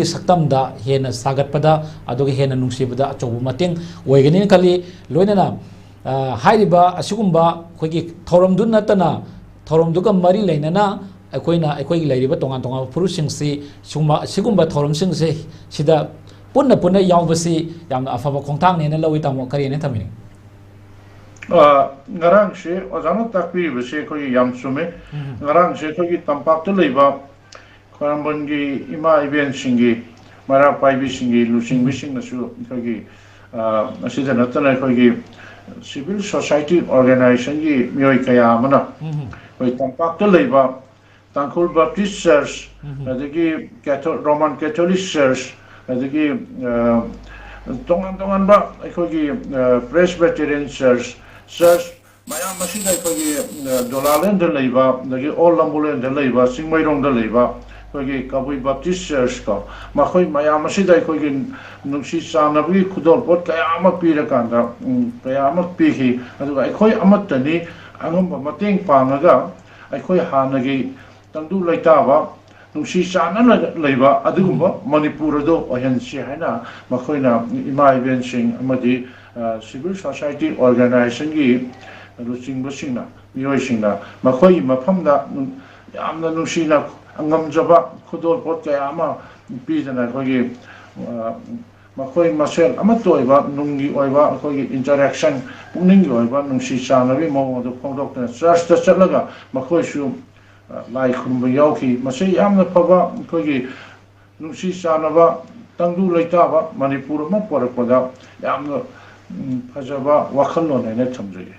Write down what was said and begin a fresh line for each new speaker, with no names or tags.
ꯁꯛꯇꯝꯗ ꯍꯦꯟꯅ ꯁꯥꯒꯠꯄꯗ ꯑꯗꯨꯒ ꯍꯦꯟꯅ ꯅꯨꯡꯁꯤꯕꯗ ꯑꯆꯧꯕ ꯃꯇꯦꯡ ꯑꯣꯏꯒꯅꯤꯅ ꯈꯜꯂꯤ ꯂꯣꯏꯅꯅ ꯍꯥꯏꯔꯤꯕ ꯑꯁꯤꯒꯨꯝꯕ ꯑꯩꯈꯣꯏꯒꯤ ꯊꯧꯔꯝꯗꯨ ꯅꯠꯇꯅ ꯊꯧꯔꯝꯗꯨꯒ ꯃꯔꯤ ꯂꯩꯅꯅ ꯑꯩꯈꯣꯏꯒꯤ ꯂꯩꯔꯤꯕ ꯇꯣꯉꯥꯟ ꯇꯣꯉꯥꯟꯕ ꯐꯨꯔꯨꯞꯁꯤꯡꯁꯤ ꯁꯤꯒꯨꯝꯕ ꯊꯧꯔꯝꯁꯤꯡꯁꯦ ꯁꯤꯗ ꯄꯨꯟꯅ ꯌꯥꯎꯕꯁꯤ ꯌꯥꯝꯅ ꯑꯐꯕ ꯈꯣꯡꯊꯥꯡꯅꯦꯅ ꯂꯧꯏ ꯇꯥꯃꯣ ꯀꯔꯤꯅ ꯊꯝꯃꯤꯅꯤ
ꯉꯔꯥꯡꯁꯦ ꯑꯣꯖꯥꯅ ꯇꯥꯛꯄꯤꯔꯤꯕꯁꯦ ꯑꯩꯈꯣꯏꯒꯤ ꯌꯥꯝ ꯆꯨꯝꯃꯦ ꯉꯔꯥꯡꯁꯦ ꯑꯩꯈꯣꯏꯒꯤ ꯇꯝꯄꯥꯛꯇ ꯂꯩꯕ ꯈ꯭ꯋꯥꯏꯔꯝꯕꯟꯒꯤ ꯏꯃꯥ ꯏꯕꯦꯟꯁꯤꯡꯒꯤ ꯃꯩꯔꯥ ꯄꯥꯏꯕꯤꯁꯤꯡꯒꯤ ꯂꯨꯆꯤꯡꯕꯤꯁꯤꯡꯅꯁꯨ ꯑꯩꯈꯣꯏꯒꯤ ꯑꯁꯤꯗ ꯅꯠꯇꯅ ꯑꯩꯈꯣꯏꯒꯤ ꯁꯤꯚꯤꯜ ꯁꯣꯁꯥꯏꯇꯤ ꯑꯣꯔꯒꯅꯥꯏꯖꯦꯁꯟꯒꯤ ꯃꯤꯑꯣꯏ ꯀꯌꯥ ꯑꯃꯅ ꯑꯩꯈꯣꯏ ꯇꯝꯄꯥꯛꯇ ꯂꯩꯕ ꯇꯥꯡꯈꯨꯜ ꯕꯞꯇꯤꯁ ꯆꯔꯆ ꯑꯗꯒꯤ ꯔꯣꯃꯥꯟ ꯀꯦꯊꯣꯂꯤꯛ ꯆꯔꯆ ꯑꯗꯒꯤ ꯇꯣꯉꯥꯟ ꯇꯣꯉꯥꯟꯕ ꯑꯩꯈꯣꯏꯒꯤ ꯄ꯭ꯔꯦꯁꯕꯦꯇꯦꯔꯤꯌꯟ ꯆꯔꯆ ꯃꯌꯥꯝ ꯑꯁꯤꯗ ꯑꯩꯈꯣꯏꯒꯤ ꯗꯣꯂꯥꯂꯦꯟꯗ ꯂꯩꯕ ꯑꯗꯒꯤ ꯑꯣꯜ ꯂꯝꯕꯨꯂꯦꯟꯗ ꯂꯩꯕ ꯆꯤꯡꯃꯩꯔꯣꯡꯗ ꯂꯩꯕ ꯑꯩꯈꯣꯏꯒꯤ ꯀꯕꯨꯏ ꯕꯞꯇꯤꯁ ꯆꯔꯆ ꯀꯣ ꯃꯈꯣꯏ ꯃꯌꯥꯝ ꯑꯁꯤꯗ ꯑꯩꯈꯣꯏꯒꯤ ꯅꯨꯡꯁꯤ ꯆꯥꯟꯅꯕꯒꯤ ꯈꯨꯗꯣꯜꯄꯣꯠ ꯀꯌꯥ ꯑꯃ ꯄꯤꯔꯀꯥꯟꯗ ꯀꯌꯥ ꯑꯃ ꯄꯤꯈꯤ ꯑꯗꯨꯒ ꯑꯩꯈꯣꯏ ꯑꯃꯠꯇꯅꯤ ꯑꯉꯝꯕ ꯃꯇꯦꯡ ꯄꯥꯡꯉꯒ ꯑꯩꯈꯣꯏ ꯍꯥꯟꯅꯒꯤ ꯇꯪꯗꯨ ꯂꯩꯇꯥꯕ ꯅꯨꯡꯁꯤ ꯆꯥꯟꯅꯅ ꯂꯩꯕ ꯑꯗꯨꯒꯨꯝꯕ ꯃꯅꯤꯄꯨꯔ ꯑꯗꯨ ꯑꯣꯏꯍꯟꯁꯤ ꯍꯥꯏꯅ ꯃꯈꯣꯏꯅ ꯏꯃꯥ ꯏꯕꯦꯟꯁꯤꯡ ꯑꯃꯗꯤ ꯁꯤꯚꯤꯜ ꯁꯣꯁꯥꯏꯇꯤ ꯑꯣꯔꯒꯅꯥꯏꯖꯦꯁꯟꯒꯤ ꯂꯨꯆꯤꯡꯕꯁꯤꯡꯅ ꯃꯤꯑꯣꯏꯁꯤꯡꯅ ꯃꯈꯣꯏꯒꯤ ꯃꯐꯝꯗ ꯌꯥꯝꯅ ꯅꯨꯡꯁꯤꯅ ꯉꯝꯖꯕ ꯈꯨꯗꯣꯜꯄꯣꯠ ꯀꯌꯥ ꯑꯃ ꯄꯤꯗꯅ ꯑꯩꯈꯣꯏꯒꯤ ꯃꯈꯣꯏ ꯃꯁꯦꯜ ꯑꯃꯠꯇ ꯑꯣꯏꯕ ꯅꯨꯡꯒꯤ ꯑꯣꯏꯕ ꯑꯩꯈꯣꯏꯒꯤ ꯏꯟꯇꯔꯦꯛꯁꯟ ꯄꯨꯛꯅꯤꯡꯒꯤ ꯑꯣꯏꯕ ꯅꯨꯡꯁꯤ ꯆꯥꯟꯅꯕꯒꯤ ꯃꯑꯣꯡ ꯑꯗꯨ ꯐꯣꯡꯗꯣꯛꯇꯨꯅ ꯆꯔꯆꯇ ꯆꯠꯂꯒ ꯃꯈꯣꯏꯁꯨ ꯂꯥꯏ ꯈꯨꯔꯨꯝꯕ ꯌꯥꯎꯈꯤ ꯃꯁꯤ ꯌꯥꯝꯅ ꯐꯕ ꯑꯩꯈꯣꯏꯒꯤ ꯅꯨꯡꯁꯤ ꯆꯥꯟꯅꯕ ꯇꯪꯗꯨ ꯂꯩꯇꯥꯕ ꯃꯅꯤꯄꯨꯔ ꯑꯃ ꯄꯣꯔꯛꯄꯗ ꯌꯥꯝꯅ ꯐꯖꯕ ꯋꯥꯈꯜꯂꯣꯟ ꯍꯥꯏꯅ ꯊꯝꯖꯒꯦ